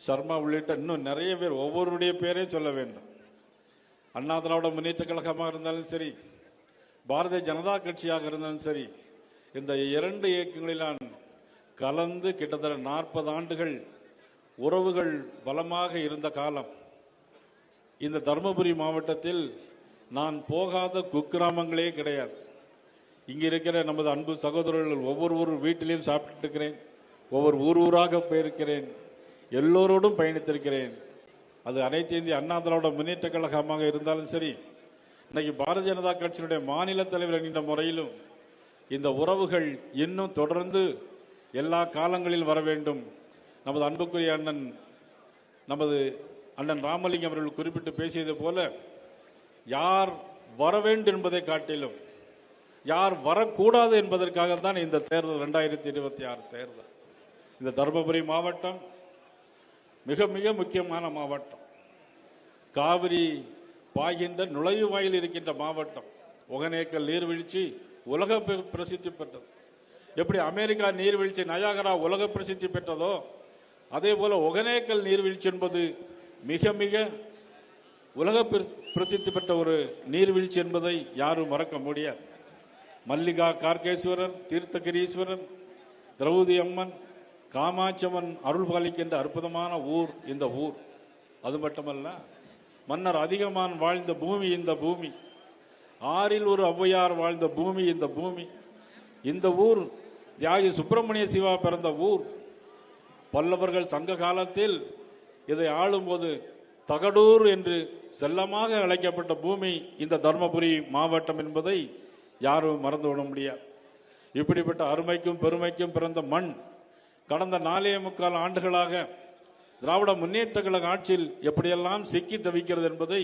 சர்மா உள்ளிட்ட இன்னும் நிறைய பேர் ஒவ்வொருடைய பேரையும் சொல்ல வேண்டும். அண்ணா திராவிட முன்னேற்ற கழகமாக இருந்தாலும் சரி, பாரதிய ஜனதா கட்சியாக இருந்தாலும் சரி, இந்த இரண்டு இயக்கங்களில் நான் கலந்து கிட்டத்தட்ட 40 ஆண்டுகள் உறவுகள் பலமாக இருந்த காலம். இந்த தருமபுரி மாவட்டத்தில் நான் போகாத குக்கிராமங்களே கிடையாது. இங்கே இருக்கிற நமது அன்பு சகோதரர்கள் ஒவ்வொரு வீட்டிலையும் சாப்பிட்டு இருக்கிறேன், ஒவ்வொரு ஊராக போயிருக்கிறேன், எல்லோரோடும் பயணித்திருக்கிறேன். அது அனைத்து இந்திய அண்ணா திராவிட முன்னேற்ற கழகமாக இருந்தாலும் சரி, இன்னைக்கு பாரதிய ஜனதா கட்சியினுடைய மாநில தலைவர் என்கின்ற முறையிலும் இந்த உறவுகள் இன்னும் தொடர்ந்து எல்லா காலங்களில் வர வேண்டும். நமது அன்புக்குரிய நமது அண்ணன் ராமலிங்கம் அவர்கள் குறிப்பிட்டு பேசியது போல, யார் வர வேண்டும் என்பதை காட்டிலும் யார் வரக்கூடாது என்பதற்காகத்தான் இந்த தேர்தல் 2026 தேர்தல். இந்த தருமபுரி மாவட்டம் மிக மிக முக்கியமான மாவட்டம். காவிரி பாய்கின்ற நுழைவாயில் இருக்கின்ற மாவட்டம். ஒகனேக்கல் நீர்வீழ்ச்சி உலக பிரசித்தி பெற்றது. எப்படி அமெரிக்கா நீர்வீழ்ச்சி நயாகரா உலக பிரசித்தி பெற்றதோ, அதே போல ஒகனேக்கல் நீர்வீழ்ச்சி என்பது மிக மிக உலக பிரசித்தி பெற்ற ஒரு நீர்வீழ்ச்சி என்பதை யாரும் மறக்க முடியாது. மல்லிகா கார்கேஸ்வரர், தீர்த்தகிரீஸ்வரர், திரௌதி அம்மன், காமாட்சம்மன் அருள் பாலிக்கின்ற அற்புதமான ஊர் இந்த ஊர். அது மட்டுமல்ல, மன்னர் அதிகமான் வாழ்ந்த பூமி இந்த பூமி. ஆறில் ஒரு ஔவையார் வாழ்ந்த பூமி இந்த பூமி. இந்த ஊர் தியாகி சுப்பிரமணிய சிவா பிறந்த ஊர். பல்லவர்கள் சங்க காலத்தில் இதை ஆளும்போது தகடூர் என்று செல்லமாக அழைக்கப்பட்ட பூமி இந்த தருமபுரி மாவட்டம் என்பதை யாரும் மறந்துவிட முடியாது. இப்படிப்பட்ட அருமைக்கும் பெருமைக்கும் பிறந்த மண் கடந்த 4.25 ஆண்டுகளாக திராவிட முன்னேற்ற கழக ஆட்சியில் எப்படியெல்லாம் சிக்கி தவிக்கிறது என்பதை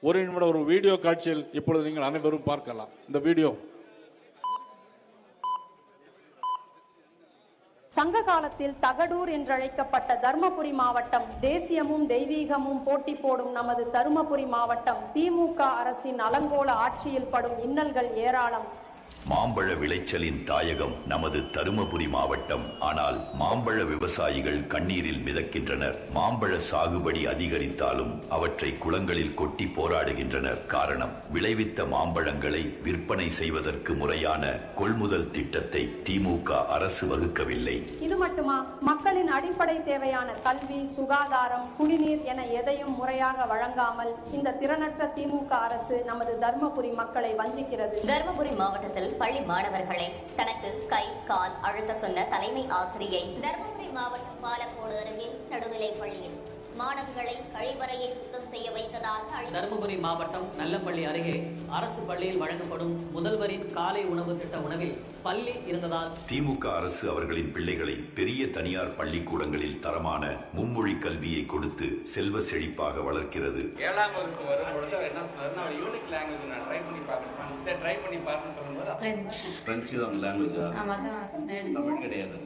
ஒரு நிமிட ஒரு வீடியோ காட்சியில் இப்பொழுது நீங்கள் அனைவரும் பார்க்கலாம். இந்த வீடியோ சங்க காலத்தில் தகடூர் என்றழைக்கப்பட்ட தருமபுரி மாவட்டம் தேசியமும் தெய்வீகமும் போட்டி போடும் நமது தருமபுரி மாவட்டம் திமுக அரசின் அலங்கோல ஆட்சியில் படும் இன்னல்கள் ஏராளம். மாம்பழ விளைச்சலின் தாயகம் நமது தருமபுரி மாவட்டம். ஆனால் மாம்பழ விவசாயிகள் கண்ணீரில் மிதக்கின்றனர். மாம்பழ சாகுபடி அதிகரித்தாலும் அவற்றை குளங்களில் கொட்டி போராடுகின்றனர். காரணம், விளைவித்த மாம்பழங்களை விற்பனை செய்வதற்கு முறையான கொள்முதல் திட்டத்தை திமுக அரசு வகுக்கவில்லை. இது மட்டுமா, மக்களின் அடிப்படை தேவையான கல்வி, சுகாதாரம், குடிநீர் என எதையும் முறையாக வழங்காமல் இந்த திறனற்ற திமுக அரசு நமது தருமபுரி மக்களை வஞ்சிக்கிறது. தருமபுரி மாவட்டத்தில் பள்ளி மாணவர்களை தனக்கு கை கால் அழுத்த சொன்ன தலைமை ஆசிரியை. தருமபுரி மாவட்டம் பாலக்கோடு அருகே நடுநிலை பள்ளியில் மாணவிகளை கழிவறையை சுத்தம் செய்ய வைத்ததாக. தருமபுரி மாவட்டம் நல்லம்பள்ளி அருகே அரசு பள்ளியில் வழங்கப்படும் முதல்வரின் காலை உணவு திட்ட உணவில் பள்ளி இருந்ததால் திமுக அரசு அவர்களின் பிள்ளைகளை பெரிய தனியார் பள்ளிக்கூடங்களில் தரமான மும்மொழி கல்வியை கொடுத்து செல்வ செழிப்பாக வளர்க்கிறது. 7ஆம் வகுப்பு வரும்பொழுது என்ன சொன்னாருன்னா, யூனிக் லாங்குவேஜ் நான் ட்ரை பண்ணி பார்க்கணும். சரி ட்ரை பண்ணி பாருன்னு சொல்லும்போது பிரெஞ்சு தான் லாங்குவேஜா, தமிழ் கிடையாது.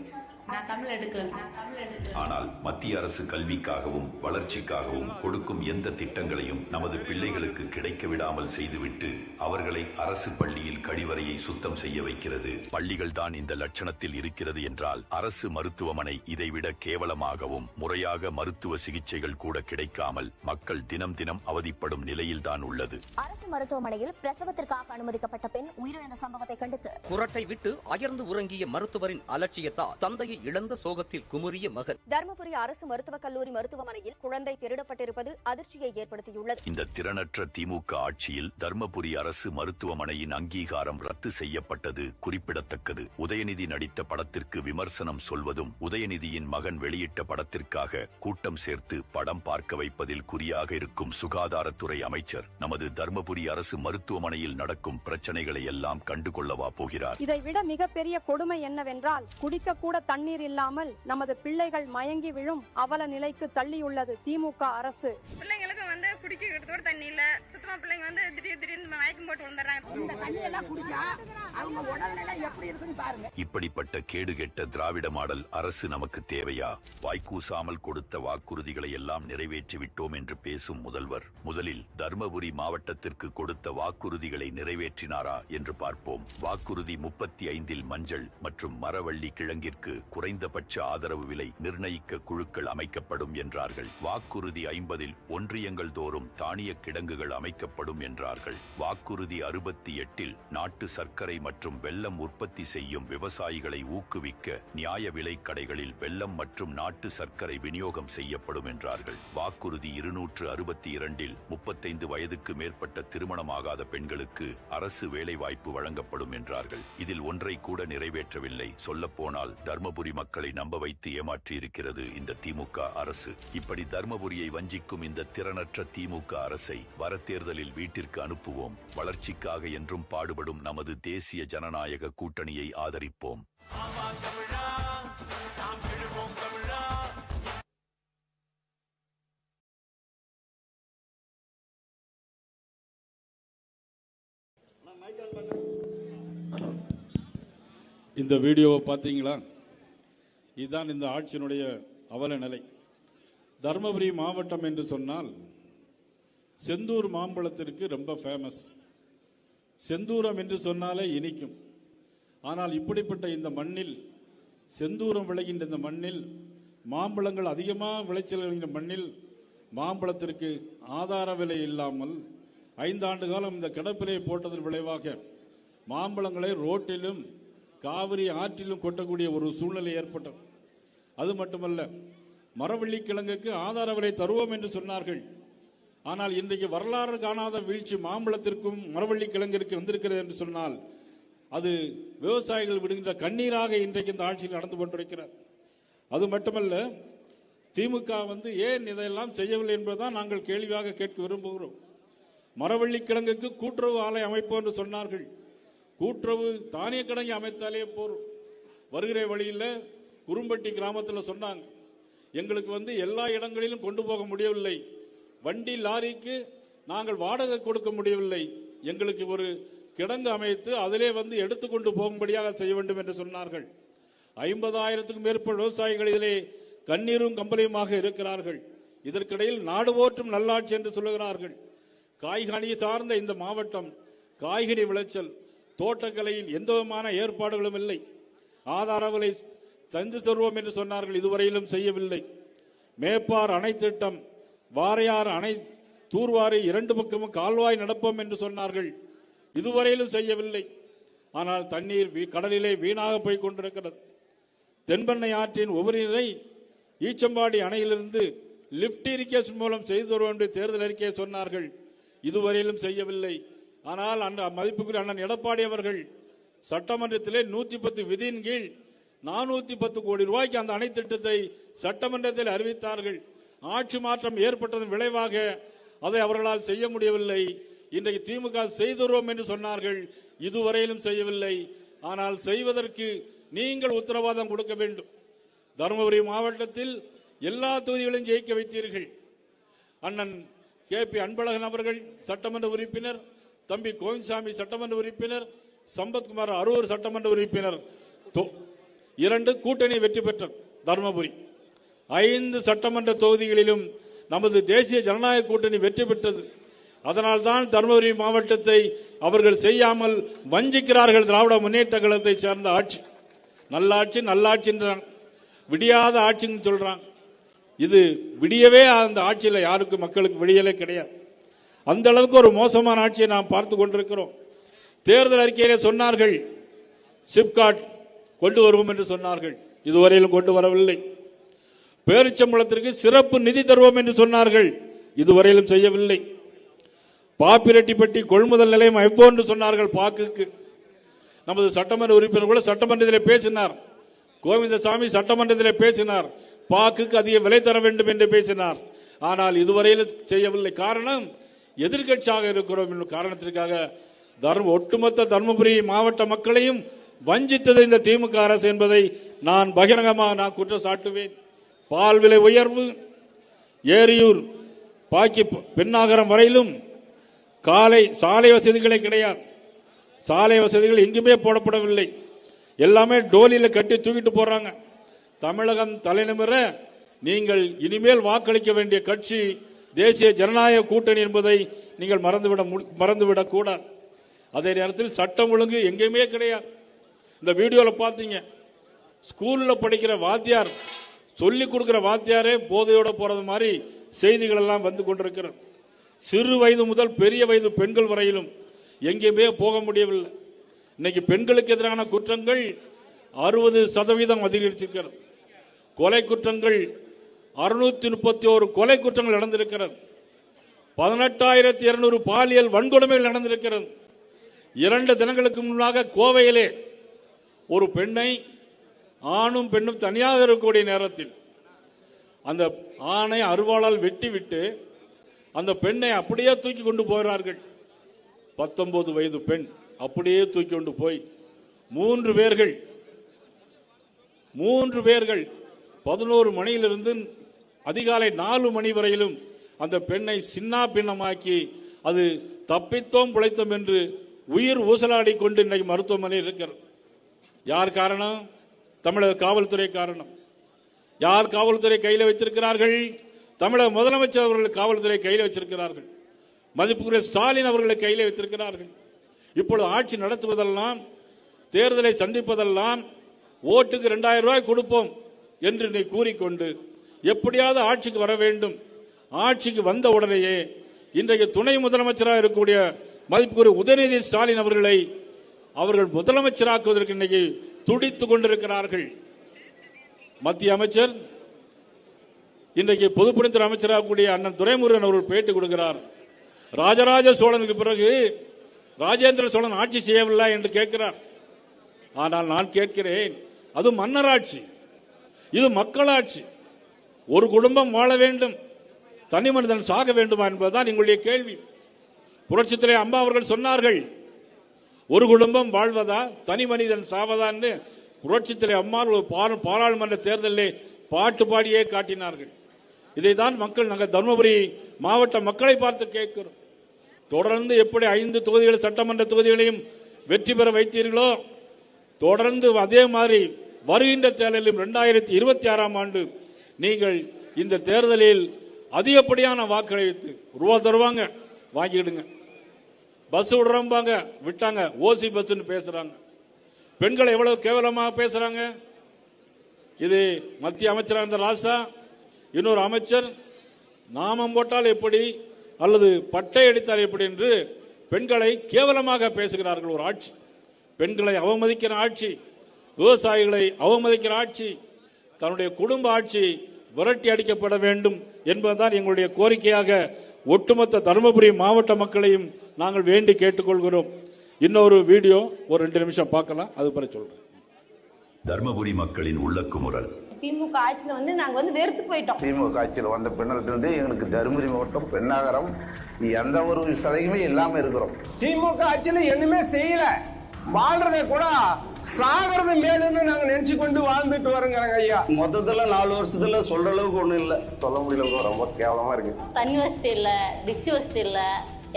ஆனால் மத்திய அரசு கல்விக்காகவும் வளர்ச்சிக்காகவும் கொடுக்கும் எந்த திட்டங்களையும் நமது பிள்ளைகளுக்கு கிடைக்க விடாமல் செய்துவிட்டு அவர்களை அரசு பள்ளியில் கழிவறையை சுத்தம் செய்ய வைக்கிறது. பள்ளிகள் தான் இந்த லட்சணத்தில் இருக்கிறது என்றால் அரசு மருத்துவமனை இதைவிட கேவலமாகவும், முறையாக மருத்துவ சிகிச்சைகள் கூட கிடைக்காமல் மக்கள் தினம் தினம் அவதிப்படும் நிலையில்தான் உள்ளது. அரசு மருத்துவமனையில் பிரசவத்திற்காக அனுமதிக்கப்பட்ட பெண் உயிரிழந்த சம்பவத்தை கண்டித்து குரட்டை விட்டு அயர்ந்து உறங்கிய மருத்துவரின் அலட்சியத்தால் தந்தையை இழந்த சோகத்தில் குமுறிய மகன். தருமபுரி அரசு மருத்துவக் கல்லூரி மருத்துவமனையில் குழந்தை திருடப்பட்டிருப்பது அதிர்ச்சியை ஏற்படுத்தியுள்ளது. இந்த திறனற்ற திமுக ஆட்சியில் தருமபுரி அரசு மருத்துவமனையின் அங்கீகாரம் ரத்து செய்யப்பட்டது குறிப்பிடத்தக்கது. உதயநிதி நடித்த படத்திற்கு விமர்சனம் சொல்வதும், உதயநிதியின் மகன் வெளியிட்ட படத்திற்காக கூட்டம் சேர்த்து படம் பார்க்க வைப்பதில் குறியாக இருக்கும் சுகாதாரத்துறை அமைச்சர் நமது தருமபுரி அரசு மருத்துவமனையில் நடக்கும் பிரச்சனைகளை எல்லாம் கண்டுகொள்ளவா போகிறார்? இதைவிட மிகப்பெரிய கொடுமை என்னவென்றால், குடிக்க கூட தண்ணீர் இல்லாமல் நமது பிள்ளைகள் மயங்கி விழும் அவல நிலைக்கு தள்ளியுள்ளது திமுக அரசு. பிள்ளைங்களுக்கு வந்து குடிக்கிறதோட தண்ணி இல்ல, சுத்தமா பிள்ளைங்க வந்து திடீர்னு மயக்கம் போட்டு விழுந்துறாங்க. இந்த தண்ணி எல்லாம் குடிச்சா அவங்க உடல்நிலை எப்படி இருக்குன்னு பாருங்க. இப்படிப்பட்ட கேடுகெட்ட திராவிட மாடல் அரசு நமக்கு தேவையா? வாய்க்கூசாமல் கொடுத்த வாக்குறுதிகளை எல்லாம் நிறைவேற்றி விட்டோம் என்று பேசும் முதல்வர் முதலில் தர்மபுரி மாவட்டத்திற்கு கொடுத்த வாக்குறுதிகளை நிறைவேற்றினாரா என்று பார்ப்போம். வாக்குறுதி 35 மஞ்சள் மற்றும் மரவள்ளி கிழங்கிற்கு குறைந்தபட்ச ஆதரவு விலை நிர்ணயிக்க குழுக்கள் அமைக்கப்படும் என்றார்கள். வாக்குறுதி 50 ஒன்றியங்கள் தோறும் தானிய கிடங்குகள் அமைக்கப்படும் என்றார்கள். வாக்குறுதி 68 நாட்டு சர்க்கரை மற்றும் வெல்லம் உற்பத்தி செய்யும் விவசாயிகளை ஊக்குவிக்க நியாய விலை கடைகளில் வெல்லம் மற்றும் நாட்டு சர்க்கரை விநியோகம் செய்யப்படும் என்றார்கள். வாக்குறுதி 262 35 வயதுக்கு மேற்பட்ட திருமணமாகாத பெண்களுக்கு அரசு வேலைவாய்ப்பு வழங்கப்படும் என்றார்கள். இதில் ஒன்றை கூட நிறைவேற்றவில்லை. சொல்லப்போனால் தர்மபுரி மக்களை நம்ப வைத்து ஏமாற்றியிருக்கிறது இந்த திமுக அரசு. இப்படி தர்மபுரியை வஞ்சிக்கும் இந்த திறனற்ற திமுக அரசை வர தேர்தலில் வீட்டிற்கு அனுப்புவோம். வளர்ச்சிக்காக என்றும் பாடுபடும் நமது தேசிய ஜனநாயக கூட்டணியை ஆதரிப்போம். இந்த வீடியோவை பார்த்தீங்களா? இதுதான் இந்த ஆட்சியினுடைய அவல நிலை. தர்மபுரி மாவட்டம் என்று சொன்னால் செந்தூர் மாம்பழத்திற்கு ரொம்ப ஃபேமஸ். செந்தூரம் என்று சொன்னாலே இனிக்கும். ஆனால் இப்படிப்பட்ட இந்த மண்ணில், செந்தூரம் விளைகின்ற இந்த மண்ணில், மாம்பழங்கள் அதிகமாக விளைச்சல் விளைகின்ற மண்ணில் மாம்பழத்திற்கு ஆதார விலை இல்லாமல் 5 ஆண்டு காலம் இந்த கிடப்பிலே போட்டதன் விளைவாக மாம்பழங்களை ரோட்டிலும் காவிரி ஆற்றிலும் கொட்டக்கூடிய ஒரு சூழ்நிலை ஏற்பட்டது. அது மட்டுமல்ல, மரவள்ளி கிழங்குக்கு ஆதார விலை தருவோம் என்று சொன்னார்கள். ஆனால் இன்றைக்கு வரலாறு காணாத வீழ்ச்சி மாம்பழத்திற்கும் மரவள்ளி கிழங்கிற்கு வந்திருக்கிறது என்று சொன்னால் அது விவசாயிகள் விடுகின்ற கண்ணீராக இன்றைக்கு இந்த ஆட்சியில் நடந்து கொண்டிருக்கிறார். அது மட்டுமல்ல, திமுக ஏன் இதையெல்லாம் செய்யவில்லை என்பதுதான் நாங்கள் கேள்வியாக கேட்க விரும்புகிறோம். மரவள்ளி கிழங்குக்கு கூட்டுறவு ஆலை அமைப்போம் என்று சொன்னார்கள். கூட்டுறவு தானிய கிடங்கை அமைத்தாலே போதும். வருகிற வழியில் குறும்பட்டி கிராமத்தில் சொன்னாங்க, எங்களுக்கு எல்லா இடங்களிலும் கொண்டு போக முடியவில்லை, வண்டி லாரிக்கு நாங்கள் வாடகை கொடுக்க முடியவில்லை, எங்களுக்கு ஒரு கிடங்கு அமைத்து அதிலே எடுத்துக்கொண்டு போகும்படியாக செய்ய வேண்டும் என்று சொன்னார்கள். 50,000க்கும் மேற்பட்ட விவசாயிகள் இதிலே கண்ணீரும் கம்பளையுமாக இருக்கிறார்கள். இதற்கிடையில் நாடு போற்றும் நல்லாட்சி என்று சொல்லுகிறார்கள். காய்கனி சார்ந்த இந்த மாவட்டம், காய்கனி விளைச்சல், தோட்டக்கலையில் எந்த விதமான ஏற்பாடுகளும் இல்லை. ஆதார விலை தந்து தருவோம் என்று சொன்னார்கள், இதுவரையிலும் செய்யவில்லை. மேப்பார் அணை திட்டம், வாரையார் அணை தூர்வாரி 2 பக்கமும் கால்வாய் நடப்போம் என்று சொன்னார்கள், இதுவரையிலும் செய்யவில்லை. ஆனால் தண்ணீர் கடலிலே வீணாக போய் கொண்டிருக்கிறது. தென்பெண்ணை ஆற்றின் உபரிநீரை ஈச்சம்பாடி அணையிலிருந்து லிப்ட் இரிகேஷன் மூலம் செய்து தருவோம் என்று தேர்தல் அறிக்கையை சொன்னார்கள், இதுவரையிலும் செய்யவில்லை. ஆனால் அந்த மதிப்புக்குரிய அண்ணன் எடப்பாடி அவர்கள் சட்டமன்றத்திலே 110 விதியின் கீழ் 410 கோடி ரூபாய்க்கு அந்த அணை திட்டத்தை சட்டமன்றத்தில் அறிவித்தார்கள். ஆட்சி மாற்றம் ஏற்பட்டதன் விளைவாக அதை அவர்களால் செய்ய முடியவில்லை. இன்றைக்கு திமுக செய்துவோம் என்று சொன்னார்கள், இதுவரையிலும் செய்யவில்லை. ஆனால் செய்வதற்கு நீங்கள் உத்தரவாதம் கொடுக்க வேண்டும். தருமபுரி மாவட்டத்தில் எல்லா தொகுதிகளையும் ஜெயிக்க வைத்தீர்கள். அண்ணன் KP அன்பழகன் அவர்கள் சட்டமன்ற உறுப்பினர், தம்பி கோவிந்தசாமி சட்டமன்ற உறுப்பினர், சம்பத்குமார் அரூர் சட்டமன்ற உறுப்பினர், 2 கூட்டணி வெற்றி பெற்ற தருமபுரி. 5 சட்டமன்ற தொகுதிகளிலும் நமது தேசிய ஜனநாயக கூட்டணி வெற்றி பெற்றது. அதனால்தான் தருமபுரி மாவட்டத்தை அவர்கள் செய்யாமல் வஞ்சிக்கிறார்கள். திராவிட முன்னேற்ற கழகத்தை சேர்ந்த ஆட்சி நல்லாட்சி நல்லாட்சின்றான், விடியாத ஆட்சின்னு சொல்றான். இது விடியவே அந்த ஆட்சியில் யாருக்கும் மக்களுக்கு விடியலே கிடையாது. அந்த அளவுக்கு ஒரு மோசமான ஆட்சியை நாம் பார்த்து கொண்டிருக்கிறோம். தேர்தல் அறிக்கையிலே சொன்னார்கள், சிப்காட் கொண்டு வருவோம் என்று சொன்னார்கள், இதுவரையிலும் கொண்டு வரவில்லை. பேரிச்சம்பளத்திற்கு சிறப்பு நிதி தருவோம் என்று சொன்னார்கள், இதுவரையிலும் செய்யவில்லை. பாப்பிரெட்டிப்பட்டி கொள்முதல் நிலையம் அமைப்போம் என்று சொன்னார்கள். பாக்குக்கு நமது சட்டமன்ற உறுப்பினர் கூட சட்டமன்றத்தில் பேசினார். கோவிந்தசாமி சட்டமன்றத்தில் பேசினார், பாக்குக்கு அதிக விலை தர வேண்டும் என்று பேசினார். ஆனால் இதுவரையிலும் செய்யவில்லை. காரணம், எதிர்கட்சியாக இருக்கிறோம் என்ற காரணத்திற்காக ஒட்டுமொத்த தருமபுரி மாவட்ட மக்களையும் வஞ்சித்தது இந்த திமுக அரசு என்பதை நான் பகிரங்கமாக குற்றம் சாட்டுவேன். பால் விலை உயர்வு, ஏரியூர் பாக்கி பெண்ணாகரம் வரையிலும் சாலை வசதிகளே கிடையாது. சாலை வசதிகள் எங்குமே போடப்படவில்லை. எல்லாமே டோலியில கட்டி தூக்கிட்டு போறாங்க. தமிழகம் தலைநிமிர நீங்கள் இனிமேல் வாக்களிக்க வேண்டிய கட்சி தேசிய ஜனநாயக கூட்டணி என்பதை நீங்கள் மறந்துவிடக் கூடாது. அதே நேரத்தில் சட்டம் ஒழுங்கு எங்கேயுமே கிடையாது. இந்த வீடியோல பாத்தீங்க, ஸ்கூல்ல படிக்கிற வாத்தியார் சொல்லிக் கொடுக்கிற வாத்தியாரே போதையோட போறது மாதிரி செய்திகள் எல்லாம் வந்து கொண்டிருக்கிறது. சிறு வயது முதல் பெரிய வயது பெண்கள் வரையிலும் எங்கேயுமே போக முடியவில்லை. இன்னைக்கு பெண்களுக்கு எதிரான குற்றங்கள் 60% அதிகரிச்சிருக்கிறது. கொலை குற்றங்கள் 631 கொலை குற்றங்கள் நடந்திருக்கிறது. 18,200 பாலியல் வன்கொடுமைகள் நடந்திருக்கிறது. 2 தினங்களுக்கு முன்னாக கோவையிலே ஒரு பெண்ணை ஆணும் பெண்ணும் தனியாக இருக்கக்கூடிய நேரத்தில் அந்த ஆணை அருவாளால் வெட்டிவிட்டு அந்த பெண்ணை அப்படியே தூக்கி கொண்டு போகிறார்கள். 19 வயது பெண் அப்படியே தூக்கி கொண்டு போய் 3 பேர்கள் 11 மணியிலிருந்து அதிகாலை 4 மணி வரையிலும் அந்த பெண்ணை சின்ன பின்னமாக்கி அது தப்பித்தோம் பிழைத்தோம் என்று உயிர் ஊசலாடி கொண்டு இன்னைக்கு மருத்துவமனையில் இருக்கிறது. யார் காரணம்? தமிழக காவல்துறை காரணம். யார் காவல்துறை கையில் வைத்திருக்கிறார்கள்? தமிழக முதலமைச்சர் அவர்கள் காவல்துறை கையில் வச்சிருக்கிறார்கள். மதிப்புக்குரிய ஸ்டாலின் அவர்களை கையில் வைத்திருக்கிறார்கள். இப்பொழுது ஆட்சி நடத்துவதெல்லாம், தேர்தலை சந்திப்பதெல்லாம் ஓட்டுக்கு 2000 ரூபாய் கொடுப்போம் என்று கூறிக்கொண்டு எப்படியாவது ஆட்சிக்கு வர வேண்டும். ஆட்சிக்கு வந்த உடனேயே இன்றைக்கு துணை முதலமைச்சராக இருக்கக்கூடிய மதிப்புக்குரிய உதயநிதி ஸ்டாலின் அவர்களை அவர்கள் முதலமைச்சராக்குவதற்கு இன்னைக்கு துடித்துக் கொண்டிருக்கிறார்கள். மத்திய அமைச்சர் இன்றைக்கு பொதுப்பணித்துறை அமைச்சராக கூடிய அண்ணன் துரைமுருகன் அவர்கள் பேட்டி கொடுக்கிறார். ராஜராஜ சோழனுக்கு பிறகு ராஜேந்திர சோழன் ஆட்சி செய்யவில்லை என்று கேட்கிறார். ஆனால் நான் கேட்கிறேன், அது மன்னராட்சி, இது மக்களாட்சி. ஒரு குடும்பம் வாழ வேண்டும், தனி மனிதன் சாக வேண்டுமா என்பதுதான் எங்களுடைய கேள்வி. புரட்சித்துறை அம்மா அவர்கள் சொன்னார்கள், ஒரு குடும்பம் வாழ்வதா தனி மனிதன் சாவதா என்று புரட்சித்துறை அம்மா ஒரு பாராளுமன்ற தேர்தலிலே பாட்டு பாடியே காட்டினார்கள். இதைதான் மக்கள், நாங்கள் தருமபுரி மாவட்ட மக்களை பார்த்து கேட்கிறோம். தொடர்ந்து எப்படி 5 தொகுதிகள் சட்டமன்ற தொகுதிகளையும் வெற்றி பெற வைத்தீர்களோ தொடர்ந்து அதே மாதிரி வருகின்ற தேர்தலிலும் 2026ஆம் ஆண்டு நீங்கள் இந்த தேர்தலில் அதிகப்படியான வாக்குகளை வைத்து ரூபா தருவாங்க, வாங்கிடுங்க. பஸ் விடுறோம்பாங்க, விட்டாங்க, ஓசி பஸ் பேசுறாங்க. பெண்களை எவ்வளவு கேவலமாக பேசுறாங்க. இது மத்திய அமைச்சராக இருந்த ராசா, இன்னொரு அமைச்சர் நாமம் போட்டால் எப்படி அல்லது பட்டை அடித்தால் எப்படி என்று பெண்களை கேவலமாக பேசுகிறார்கள். ஒரு ஆட்சி, பெண்களை அவமதிக்கிற ஆட்சி, விவசாயிகளை அவமதிக்கிற ஆட்சி, தன்னுடைய குடும்ப ஆட்சி விரட்டி அடிக்கப்பட வேண்டும் என்பதுதான் எங்களுடைய கோரிக்கையாக ஒட்டுமொத்த தருமபுரி மாவட்ட மக்களையும் நாங்கள் வேண்டி கேட்டுக்கொள்கிறோம். இன்னொரு வீடியோ ஒரு 2 நிமிஷம் பார்க்கலாம், அது பிறகு சொல்றேன். தர்மபுரி மக்களின் உள்ளக்குமுறல். திமுக ஆட்சியில நாங்க வெறுத்து போயிட்டோம். திமுக ஆட்சியில் வந்த பின்னத்திலிருந்து எங்களுக்கு தருமபுரி மாவட்டம் பெண்ணாகரம் எந்த ஒரு சலுகையுமே இல்லாம இருக்கிறோம். திமுக ஆட்சியில என்னமே செய்யல, வாழ்றதை கூட சாகரது மேலுன்னு நாங்க நினைச்சு கொண்டு வாழ்ந்துட்டு வரோங்கிறாங்க ஐயா. மொத்தத்துல 4 வருஷத்துல சொல்ற அளவுக்கு ஒண்ணும் இல்ல, சொல்ல முடியல, ரொம்ப கேவலமா இருக்கு. தண்ணி வசதி இல்ல, டிச்சு வசதி இல்ல,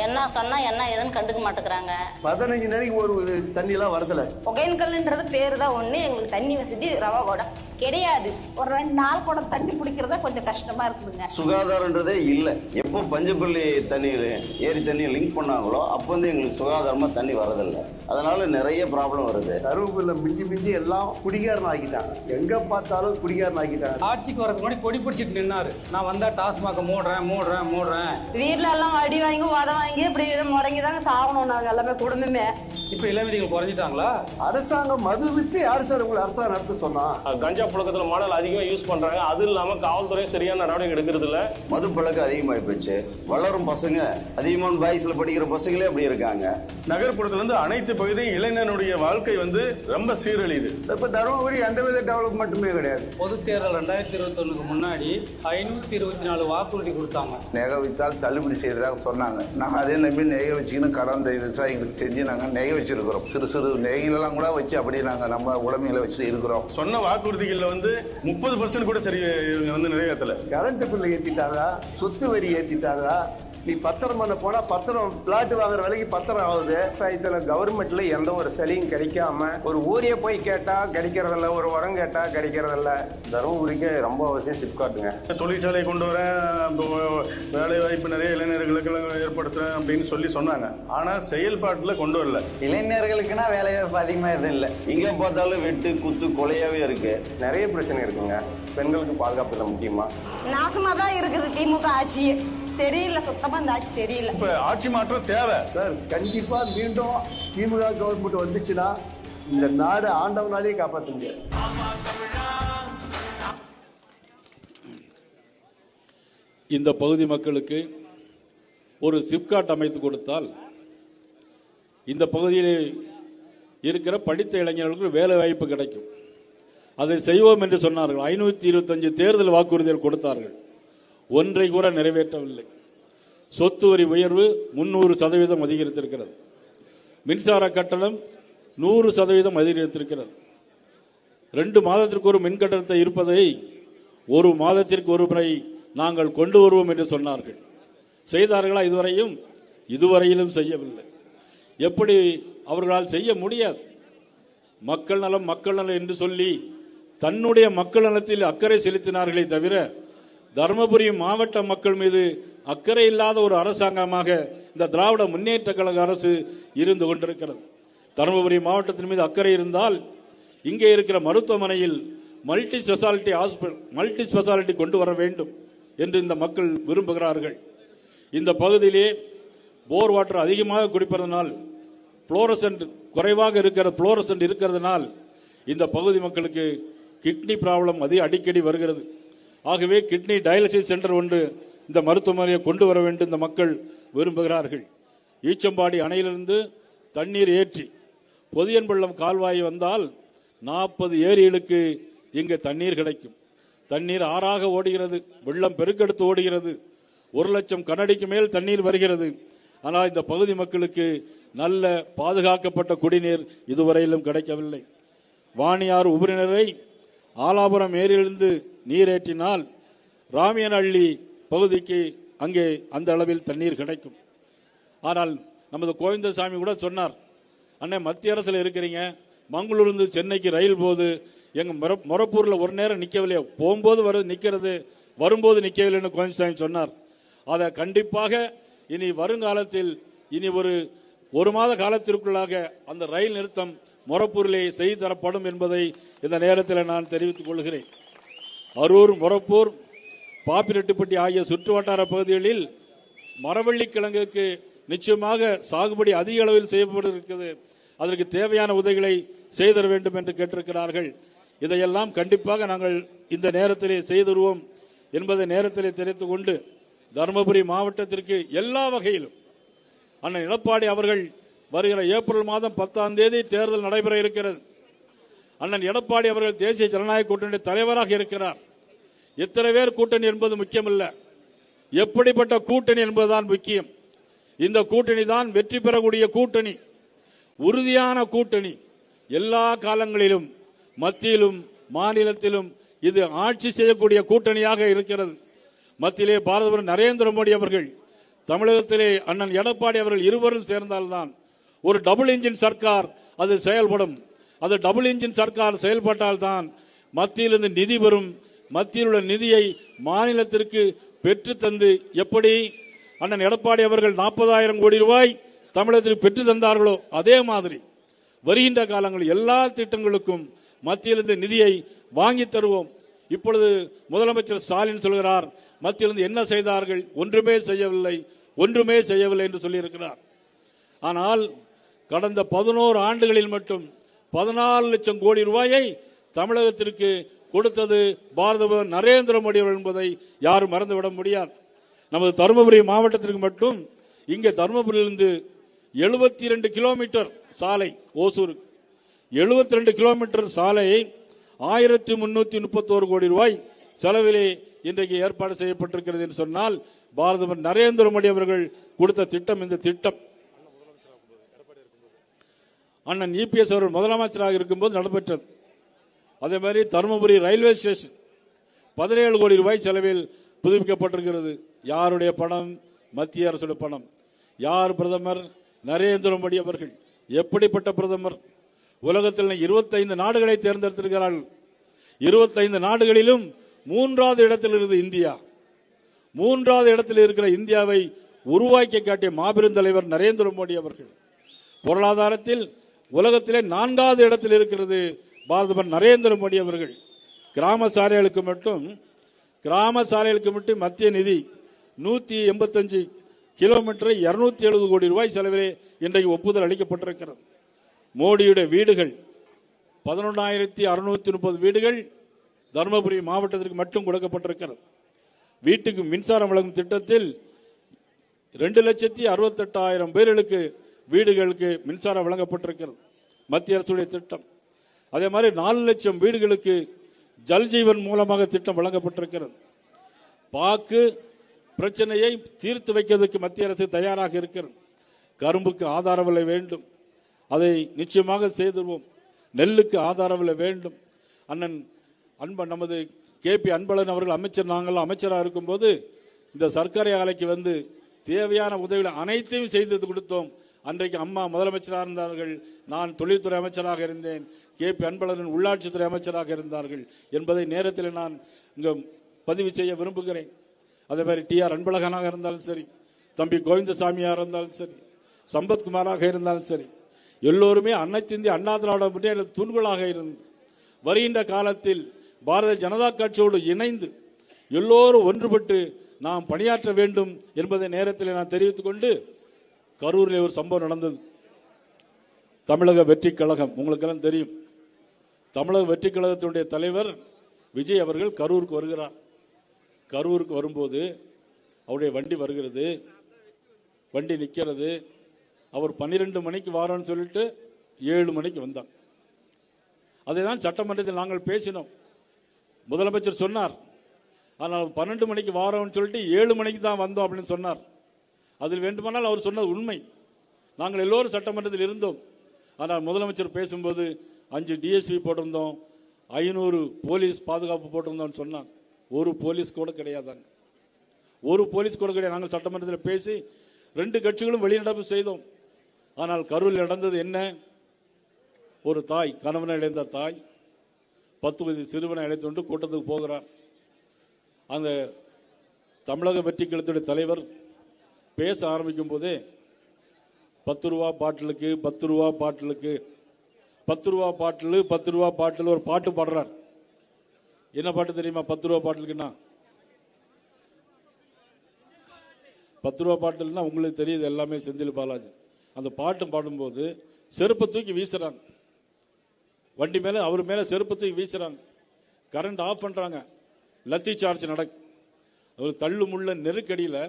என்ன சொன்னா என்ன ஏதுன்னு கண்டுக்க மாட்டேங்கிறாங்க. 15 நாளைக்கு ஒரு தண்ணி எல்லாம் வரதுல. ஒகேன்கல்ன்றது பேரு தான் ஒண்ணு, எங்களுக்கு தண்ணி வசதி ரவா கூட கிடையாது. ஒரு 2 நாள் கூட தண்ணி பிடிக்கிறதா கொஞ்சம் கஷ்டமா இருக்குதுங்க. சுகாதாரன்றதே இல்ல. எப்போ பஞ்சப்பள்ளி தண்ணீர் ஏரி தண்ணி லிங்க் பண்ணாங்களோ அப்போ எங்களுக்கு சுகாதாரமா தண்ணி வரதில்லை. அதனால நிறைய ப்ராப்ளம் வருது. தருமபுரியில மிஞ்சி எல்லாம் குடிகாரன் ஆக்கிட்டாங்க, எங்க பார்த்தாலும் குடிகாரன் ஆக்கிட்டாங்க. ஆட்சிக்கு வரதுக்கு முன்னாடி கொடி பிடிச்சிட்டு நின்னாரு, நான் வந்தா டாஸ்மாக மூடுறேன். வீட்டுல எல்லாம் அடி வாங்கி உதவ வாங்கி இப்படி முடங்கிதாங்க சாகணும் நாங்க எல்லாமே குடும்பமே. இப்ப இளவீதிகள் குறைஞ்சிட்டாங்களா? அரசாங்கம் மது விட்டு யாரு சார் உங்களை அரசாங்கம் நடத்த சொன்னா? கஞ்சா புழக்கத்துல மாடல் அதிகமா யூஸ் பண்றாங்க. அது இல்லாம காவல்துறையும் சரியான நடவடிக்கை எடுக்கிறது இல்ல. மது பழக்கம் அதிகமாகி போச்சு. வளரும் பசங்க அதிகமான பாய்ஸ்ல படிக்கிற பசங்களே அப்படி இருக்காங்க. நகர்ப்புறத்துல இருந்து அனைத்து பகுதியும் இளைஞனுடைய வாழ்க்கை ரொம்ப சீரழியுது. இப்ப தருமபுரி எந்த வித டெவலப்மெண்ட்டுமே கிடையாது. பொது தேர்தல் 2021 முன்னாடி 524 வாக்குறுதி கொடுத்தாங்க. நெகை வைத்தால் தள்ளுபடி செய்யறதாக சொன்னாங்க. நாங்க அதே நம்பி நெகை வச்சுக்கின்னு கடன் விவசாயிகளுக்கு செஞ்சு நாங்க நெகை வச்சிருக்கிறோம். சிறு சிறு நெய்களெல்லாம் கூட வச்சு அப்படியே நாங்கள் நம்ம உடமையில வச்சுட்டு இருக்கிறோம். சொன்ன வாக்குறுதிகள்ல 30% கூட சரி நிறைவேற்றல. கரண்ட் பில்லு ஏத்திட்டாங்க, சொத்து வரி ஏத்திட்டாங்க. நீ பத்திரம் பண்ண போனா பத்திரம் பிளாட் வாங்குற விலைக்கு பத்திரம் ஆகுது. விவசாயத்துல கவர்மெண்ட்ல எந்த ஒரு சலுகையும் கிடைக்காம ஒரு ஊரே போய் கேட்டா கிடைக்கிறதில்ல, ஒரு உரம் கேட்டா கிடைக்கிறதில்ல. தருமபுரிக்கு ரொம்ப அவசியம் சிப்காட்டுங்க. தொழிற்சாலை கொண்டு வர, வேலை வாய்ப்பு நிறைய இளைஞர்களுக்கு ஏற்படுத்துறேன் அப்படின்னு சொன்னாங்க. ஆனா செயல்பாட்டுல கொண்டு வரல. இளைஞர்களுக்குன்னா வேலை வாய்ப்பு அதிகமா எதுவும் இல்லை. இங்க பார்த்தாலும் வெட்டு குத்து கொலையாவே இருக்கு. நிறைய பிரச்சனை இருக்குங்க. பெண்களுக்கு பாதுகாப்பு இல்லை. முக்கியமா நாசமா தான் இருக்குது திமுக ஆட்சி. சரியில்லை, சுத்தமா இந்த ஆட்சி சரியில்லை. இப்ப ஆட்சி மாற்றம் தேவை சார். கண்டிப்பா மீண்டும் திமுக கவர்மெண்ட் வந்துச்சுன்னா இந்த நாடு ஆண்டவனாலே காப்பாற்ற முடியாது. இந்த பகுதி மக்களுக்கு ஒரு சிப்காட் அமைத்து கொடுத்தால் இந்த பகுதியில் இருக்கிற படித்த இளைஞர்களுக்கு வேலை வாய்ப்பு கிடைக்கும். அதை செய்வோம் என்று சொன்னார்கள். 525 தேர்தல் வாக்குறுதிகள் கொடுத்தார்கள். ஒன்றை கூட நிறைவேற்றவில்லை. சொத்து வரி உயர்வு 300% அதிகரித்திருக்கிறது. மின்சார கட்டணம் 100% அதிகரித்திருக்கிறது. 2 மாதத்திற்கு ஒரு மின் கட்டணத்தை இருப்பதை 1 மாதத்திற்கு ஒரு முறை நாங்கள் கொண்டு வருவோம் என்று சொன்னார்கள். செய்தார்களா? இதுவரையிலும் செய்யவில்லை. எப்படி அவர்களால் செய்ய முடியாது? மக்கள் நலம் மக்கள் நலம் என்று சொல்லி தன்னுடைய மக்கள் நலத்தில் அக்கறை செலுத்தினார்களே தவிர தருமபுரி மாவட்ட மக்கள் மீது அக்கறை இல்லாத ஒரு அரசாங்கமாக இந்த திராவிட முன்னேற்ற கழக அரசு இருந்து கொண்டிருக்கிறது. தருமபுரி மாவட்டத்தின் மீது அக்கறை இருந்தால் இங்கே இருக்கிற மருத்துவமனையில் மல்டி ஸ்பெஷாலிட்டி கொண்டு வர வேண்டும் என்று இந்த மக்கள் விரும்புகிறார்கள். இந்த பகுதியிலே போர் வாட்டர் அதிகமாக குடிப்பதனால், புளோரசன்ட் குறைவாக இருக்கிறதுனால் இந்த பகுதி மக்களுக்கு கிட்னி ப்ராப்ளம் அடிக்கடி வருகிறது. ஆகவே கிட்னி டயாலிசிஸ் சென்டர் ஒன்று இந்த மருத்துவமனையை கொண்டு வர வேண்டும் இந்த மக்கள் விரும்புகிறார்கள். ஈச்சம்பாடி அணையிலிருந்து தண்ணீர் ஏற்றி பொதியன்பள்ளம் கால்வாய் வந்தால் 40 ஏரிகளுக்கு இங்கு தண்ணீர் கிடைக்கும். தண்ணீர் ஆறாக ஓடுகிறது, வெள்ளம் பெருக்கெடுத்து ஓடுகிறது. 1,00,000 கனஅடிக்கு மேல் தண்ணீர் வருகிறது. ஆனால் இந்த பகுதி மக்களுக்கு நல்ல பாதுகாக்கப்பட்ட குடிநீர் இதுவரையிலும் கிடைக்கவில்லை. வாணியாறு உபரிநீரை ஆலாபுரம் ஏரியிலிருந்து நீரேற்றினால் ராமியனஹள்ளி பகுதிக்கு அங்கே அந்த அளவில் தண்ணீர் கிடைக்கும். ஆனால் நமது கோவிந்தசாமி கூட சொன்னார், அண்ணே மத்திய அரசில் இருக்கிறீங்க, மங்களூர்ந்து சென்னைக்கு ரயில் போது எங்க மொரப்பூர்ல ஒரு நேரம் நிற்கவில்லையா, போகும்போது நிற்கிறது, வரும்போது நிற்கவில்லைன்னு கோவிந்தசாமி சொன்னார். அதை கண்டிப்பாக இனி வருங்காலத்தில் இனி ஒரு மாத காலத்திற்குள்ளாக அந்த ரயில் நிறுத்தம் மொரப்பூரிலே செய்து தரப்படும் என்பதை இந்த நேரத்தில் நான் தெரிவித்துக் கொள்கிறேன். அரூர், மொரப்பூர், பாப்பிரெட்டிப்பட்டி ஆகிய சுற்று வட்டார பகுதிகளில் மரவள்ளி கிழங்குக்கு நிச்சயமாக சாகுபடி அதிக அளவில் செய்யப்பட்டிருக்கிறது. அதற்கு தேவையான உதவிகளை செய்தர வேண்டும் என்று கேட்டிருக்கிறார்கள். இதையெல்லாம் கண்டிப்பாக நாங்கள் இந்த நேரத்திலே செய்துருவோம் என்பதை நேரத்திலே தெரிவித்துக் கொண்டு, தருமபுரி மாவட்டத்திற்கு எல்லா வகையிலும் அண்ணன் எடப்பாடி அவர்கள் வருகிற ஏப்ரல் மாதம் 10ஆம் தேதி தேர்தல் நடைபெற இருக்கிறது. அண்ணன் எடப்பாடி அவர்கள் தேசிய ஜனநாயக கூட்டணி தலைவராக இருக்கிறார். எத்தனை பேர் கூட்டணி என்பது முக்கியமல்ல, எப்படிப்பட்ட கூட்டணி என்பதுதான் முக்கியம். இந்த கூட்டணி தான் வெற்றி பெறக்கூடிய கூட்டணி, உறுதியான கூட்டணி. எல்லா காலங்களிலும் மத்தியிலும் மாநிலத்திலும் இது ஆட்சி செய்யக்கூடிய கூட்டணியாக இருக்கிறது. மத்தியிலே பாரத பிரதமர் நரேந்திர மோடி அவர்கள், தமிழகத்திலே அண்ணன் எடப்பாடி அவர்கள் இருவரும் சேர்ந்தால்தான் ஒரு டபுள் இன்ஜின் சர்க்கார் அது செயல்படும். அது டபுள் இன்ஜின் சர்க்கார் செயல்பட்டால்தான் மத்தியிலிருந்து நிதி வரும். மத்தியில் உள்ள நிதியை மாநிலத்திற்கு பெற்று தந்து, எப்படி அண்ணன் எடப்பாடி அவர்கள் 40,000 கோடி ரூபாய் தமிழகத்திற்கு பெற்று தந்தார்களோ அதே மாதிரி வருகின்ற காலங்களில் எல்லா திட்டங்களுக்கும் மத்தியிலிருந்து நிதியை வாங்கி தருவோம். இப்பொழுது முதலமைச்சர் ஸ்டாலின் சொல்கிறார், மத்தியிலிருந்து என்ன செய்தார்கள்? ஒன்றுமே செய்யவில்லை என்று சொல்லியிருக்கிறார். ஆனால் கடந்த 11 ஆண்டுகளில் மட்டும் 14 லட்சம் கோடி ரூபாயை தமிழகத்திற்கு கொடுத்தது பாரத பிரதமர் நரேந்திர மோடி அவர்கள் என்பதை யாரும் மறந்துவிட முடியாது. நமது தருமபுரி மாவட்டத்திற்கு மட்டும் இங்கே தருமபுரியிலிருந்து 72 கிலோமீட்டர் சாலை, ஓசூர் 72 கிலோமீட்டர் சாலையை 1331 கோடி ரூபாய் செலவிலே இன்றைக்கு ஏற்பாடு செய்யப்பட்டிருக்கிறது என்று சொன்னால் பாரத பிரதமர் நரேந்திர மோடி அவர்கள் கொடுத்த திட்டம் இந்த திட்டம். அண்ணன் இபிஎஸ் அவர்கள் முதலமைச்சராக இருக்கும்போது நடைபெற்றது. அதே மாதிரி தருமபுரி ரயில்வே ஸ்டேஷன் 17 கோடி ரூபாய் செலவில் புதுப்பிக்கப்பட்டிருக்கிறது. யாருடைய பணம்? மத்திய அரசுடைய பணம். யார் பிரதமர்? நரேந்திர மோடி அவர்கள். எப்படிப்பட்ட பிரதமர்? உலகத்தில் 25 நாடுகளை தேர்ந்தெடுத்திருக்கிறார்கள். 25 நாடுகளிலும் 3வது இடத்தில் இருக்குது இந்தியா. 3வது இடத்தில் இருக்கிற இந்தியாவை உருவாக்கி காட்டிய மாபெரும் தலைவர் நரேந்திர மோடி அவர்கள். பொருளாதாரத்தில் உலகத்திலே 4வது இடத்தில் இருக்கிறது பாரதமர் நரேந்திர மோடி அவர்கள். கிராம சாலைகளுக்கு மட்டும் மத்திய நிதி 185 கிலோமீட்டரை 270 கோடி ரூபாய் செலவிலே இன்றைக்கு ஒப்புதல் அளிக்கப்பட்டிருக்கிறது. மோடியுடைய வீடுகள் 11,630 வீடுகள் தருமபுரி மாவட்டத்திற்கு மட்டும் கொடுக்கப்பட்டிருக்கிறது. வீட்டுக்கு மின்சாரம் வழங்கும் திட்டத்தில் 2,68,68,000 பேர்களுக்கு வீடுகளுக்கு மின்சாரம் வழங்கப்பட்டிருக்கிறது. மத்திய அரசுடைய திட்டம். அதே மாதிரி 4 லட்சம் வீடுகளுக்கு ஜல்ஜீவன் மூலமாக திட்டம் வழங்கப்பட்டிருக்கிறது. பாக்கு பிரச்சனையை தீர்த்து வைக்கிறதுக்கு மத்திய அரசு தயாராக இருக்கிறது. கரும்புக்கு ஆதார விலை வேண்டும், அதை நிச்சயமாக செய்துவோம். நெல்லுக்கு ஆதார விலை வேண்டும். அண்ணன் நமது KP அன்பழகன் அவர்கள் அமைச்சர், நாங்கள் அமைச்சராக இருக்கும்போது இந்த சர்க்கரை ஆலைக்கு வந்து தேவையான உதவிகளை அனைத்தையும் செய்து கொடுத்தோம். அன்றைக்கு அம்மா முதலமைச்சராக இருந்தார்கள், நான் தொழில்துறை அமைச்சராக இருந்தேன், KP அன்பழகன் உள்ளாட்சித்துறை அமைச்சராக இருந்தார்கள் என்பதை நேரத்தில் நான் இங்கு பதிவு செய்ய விரும்புகிறேன். அதே மாதிரி TR அன்பழகனாக இருந்தாலும் சரி, தம்பி கோவிந்தசாமியாக இருந்தாலும் சரி, சம்பத்குமாராக இருந்தாலும் சரி, எல்லோருமே அனைத்து இந்திய அண்ணா திராவிட முன்னேற்ற தூண்களாக இருந்து வருகின்ற காலத்தில் பாரதிய ஜனதா கட்சியோடு இணைந்து எல்லோரும் ஒன்றுபட்டு நாம் பணியாற்ற வேண்டும் என்பதை நேரத்தில் நான் தெரிவித்துக் கொண்டு, கரூரில் ஒரு சம்பவம் நடந்தது. தமிழக வெற்றி கழகம் உங்களுக்கெல்லாம் தெரியும். தமிழக வெற்றி கழகத்தினுடைய தலைவர் விஜய் அவர்கள் கரூருக்கு வருகிறார். கரூருக்கு வரும்போது அவருடைய வண்டி வருகிறது, வண்டி நிற்கிறது. அவர் 12 மணிக்கு வாரோன்னு சொல்லிட்டு 7 மணிக்கு வந்தார். அதை தான் சட்டமன்றத்தில் நாங்கள் பேசினோம். முதலமைச்சர் சொன்னார், ஆனால் 12 மணிக்கு வாரோன்னு சொல்லிட்டு 7 மணிக்கு தான் வந்தோம் அப்படின்னு சொன்னார். அதில் வேண்டுமானால் அவர் சொன்னது உண்மை. நாங்கள் எல்லோரும் சட்டமன்றத்தில் இருந்தோம். ஆனால் முதலமைச்சர் பேசும்போது 5 DSP போட்டிருந்தோம், 500 போலீஸ் பாதுகாப்பு போட்டிருந்தோம்னு சொன்னாங்க. ஒரு போலீஸ் கூட கிடையாதாங்க, ஒரு போலீஸ் கூட கிடையாது. நாங்கள் சட்டமன்றத்தில் பேசி 2 கட்சிகளும் வெளிநடப்பு செய்தோம். ஆனால் கரூரில் நடந்தது என்ன? ஒரு தாய், கணவனை இழந்த தாய் 10 வயது சிறுவனை அழைத்து கொண்டு கூட்டத்துக்கு போகிறார். அந்த தமிழக வெற்றி கழகத்துடைய தலைவர் பேச ஆரம்பிக்கும் போதே 10 ரூபா பாட்டிலுக்கு 10 ரூபா பாட்டிலுக்கு 10 ரூபா பாட்டில் 10 ரூபா பாட்டில் ஒரு பாட்டு பாடுறார். என்ன பாட்டு தெரியுமா? 10 ரூபா பாட்டிலுக்குன்னா 10 ரூபா பாட்டில்னா உங்களுக்கு தெரியுது, எல்லாமே செந்தில் பாலாஜி. அந்த பாட்டு பாடும்போது செருப்பை தூக்கி வீசுறாங்க, வண்டி மேல அவர் மேல செருப்பை தூக்கி வீசுறாங்க. கரண்ட் ஆஃப் பண்றாங்க, லத்தி சார்ஜ் நடக்கு. ஒரு தள்ளு முள்ள நெருக்கடியில்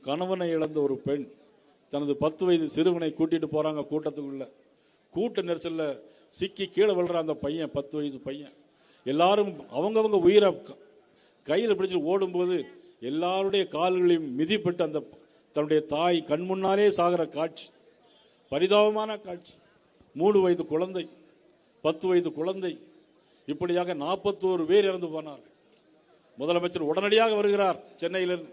கணவனை இழந்த ஒரு பெண் தனது 10 வயது சிறுவனை கூட்டிட்டு போறாங்க கூட்டத்துக்குள்ள. கூட்ட நெரிசல்ல சிக்கி கீழே விழுற அந்த பையன், 10 வயது பையன். எல்லாரும் அவங்கவங்க உயிரை கையில் பிடிச்சிட்டு ஓடும்போது எல்லாருடைய கால்களையும் மிதிப்பட்டு அந்த தன்னுடைய தாய் கண் முன்னாலே சாகிற காட்சி, பரிதாபமான காட்சி. 3 வயது குழந்தை, 10 வயது குழந்தை, இப்படியாக 41 பேர் இறந்து போனார். முதலமைச்சர் உடனடியாக வருகிறார் சென்னையிலிருந்து.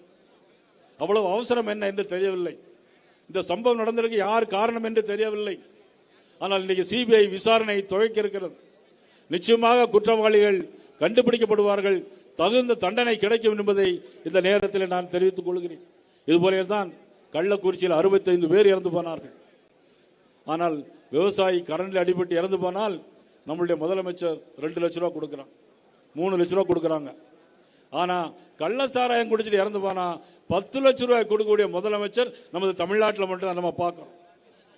அவ்வளவு அவசரம் என்ன என்று தெரியவில்லை. இந்த சம்பவம் நடந்திருக்கு யார் காரணம் என்று தெரியவில்லை. ஆனால் இன்னைக்கு CBI விசாரணை துவக்க இருக்கிறது. நிச்சயமாக குற்றவாளிகள் கண்டுபிடிக்கப்படுவார்கள், தகுந்த தண்டனை கிடைக்கும் என்பதை இந்த நேரத்தில் நான் தெரிவித்துக் கொள்கிறேன். இதுபோல தான் கள்ளக்குறிச்சியில் 65 பேர் இறந்து போனார்கள். ஆனால் விவசாயி கரண்டில் அடிபட்டு இறந்து போனால் நம்மளுடைய முதலமைச்சர் 2 லட்சம் ரூபாய் கொடுக்கிறான், 3 லட்சம் ரூபாய் கொடுக்கறாங்க. ஆனா கள்ள சாராயம் குடிச்சிட்டு இறந்து போனா 10 லட்சம் ரூபாய் கொடுக்கக்கூடிய முதலமைச்சர் நமது தமிழ்நாட்டில் மட்டும் நம்ம பார்க்கணும்.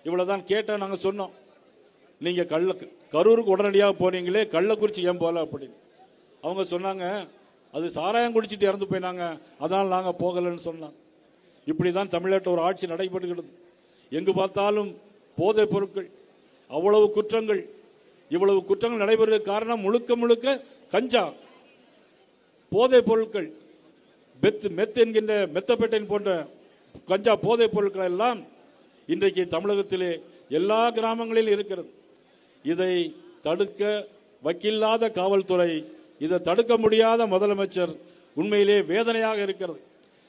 இவ்வளவுதான் கேட்ட நாங்க சொன்னோம். நீங்க கரூருக்கு உடனடியாக போனீங்களே, கள்ளக்குறிச்சி ஏன் போல அப்படின்னு. அவங்க சொன்னாங்க, அது சாராயம் குடிச்சிட்டு இறந்து போயினாங்க, அதனால் நாங்க போகலன்னு சொன்னாங்க. இப்படிதான் தமிழ்நாட்டில் ஒரு ஆட்சி நடைபெறுகிறது. எங்கு பார்த்தாலும் போதைப் பொருட்கள், அவ்வளவு குற்றங்கள். இவ்வளவு குற்றங்கள் நடைபெறுவதற்கு காரணம் முழுக்க முழுக்க கஞ்சா, போதைப் பொருட்கள், மெத் என்கின்ற மெத்தபெட்டைன் போன்ற கஞ்சா போதைப் பொருட்கள் எல்லாம் இன்றைக்கு தமிழகத்திலே எல்லா கிராமங்களிலும் இருக்கிறது. இதை தடுக்க வக்கில்லாத காவல்துறை, இதை தடுக்க முடியாத முதலமைச்சர், உண்மையிலே வேதனையாக இருக்கிறது.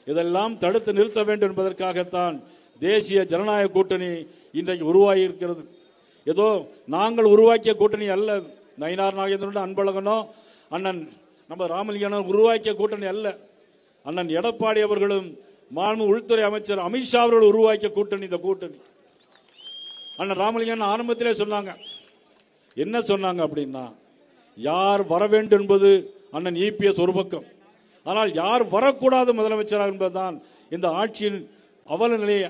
இதெல்லாம் தடுத்து நிறுத்த வேண்டும் என்பதற்காகத்தான் தேசிய ஜனநாயக கூட்டணி இன்றைக்கு உருவாகி இருக்கிறது. ஏதோ நாங்கள் உருவாக்கிய கூட்டணி அல்ல. நயினார் நாகேந்திரன், அன்பழகனோ, அண்ணன் நம்ம ராமலிங்கனும் உருவாக்கிய கூட்டணி அல்ல. அண்ணன் எடப்பாடி அவர்களும் மாண்பு உள்துறை அமைச்சர் அமித்ஷா அவர்கள் உருவாக்கிய கூட்டணி இந்த கூட்டணி. அண்ணன் ராமலிங்கன் ஆரம்பத்திலே சொன்னாங்க. என்ன சொன்னாங்க அப்படின்னா, யார் வர வேண்டும் என்பது அண்ணன் இபிஎஸ் ஒரு பக்கம், ஆனால் யார் வரக்கூடாது முதலமைச்சராக என்பதுதான் இந்த ஆட்சியின் அவல நிலையை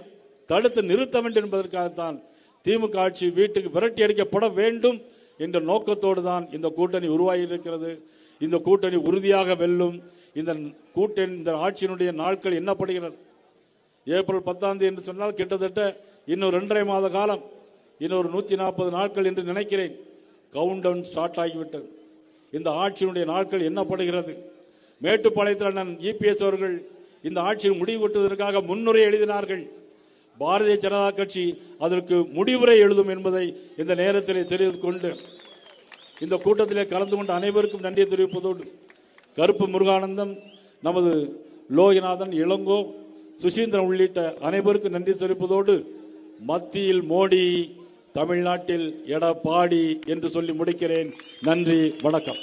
தடுத்து நிறுத்த வேண்டும் என்பதற்காகத்தான் திமுக ஆட்சி வீட்டுக்கு விரட்டி அடிக்கப்பட வேண்டும் என்ற நோக்கத்தோடு தான் இந்த கூட்டணி உருவாகி இருக்கிறது. இந்த கூட்டணி உறுதியாக வெல்லும். இந்த ஆட்சியினுடைய நாட்கள் எண்ணப்படுகிறது. ஏப்ரல் 10 என்று சொன்னால் கிட்டத்தட்ட இன்னும் 2.5 மாத காலம், இன்னொரு 140 நாட்கள் என்று நினைக்கிறேன். கவுண்ட் டவுன் ஸ்டார்ட் ஆகிவிட்டது. இந்த ஆட்சியினுடைய நாட்கள் எண்ணப்படுகிறது. மேட்டுப்பாளையத்தில் அண்ணன் இபிஎஸ் அவர்கள் இந்த ஆட்சியில் முடிவு கட்டுவதற்காக முன்னுரை எழுதினார்கள். பாரதிய ஜனதா கட்சி அதற்கு முடிவுரை எழுதும் என்பதை இந்த நேரத்தில் தெரிவித்துக் கொண்டு இந்த கூட்டத்திலே கலந்து கொண்ட அனைவருக்கும் நன்றியை தெரிவிப்பதோடு, கருப்பு முருகானந்தம், நமது லோகிநாதன், இளங்கோ, சுசீந்திரன் உள்ளிட்ட அனைவருக்கும் நன்றி தெரிவிப்பதோடு, மத்தியில் மோடி, தமிழ்நாட்டில் எடப்பாடி என்று சொல்லி முடிக்கிறேன். நன்றி, வணக்கம்.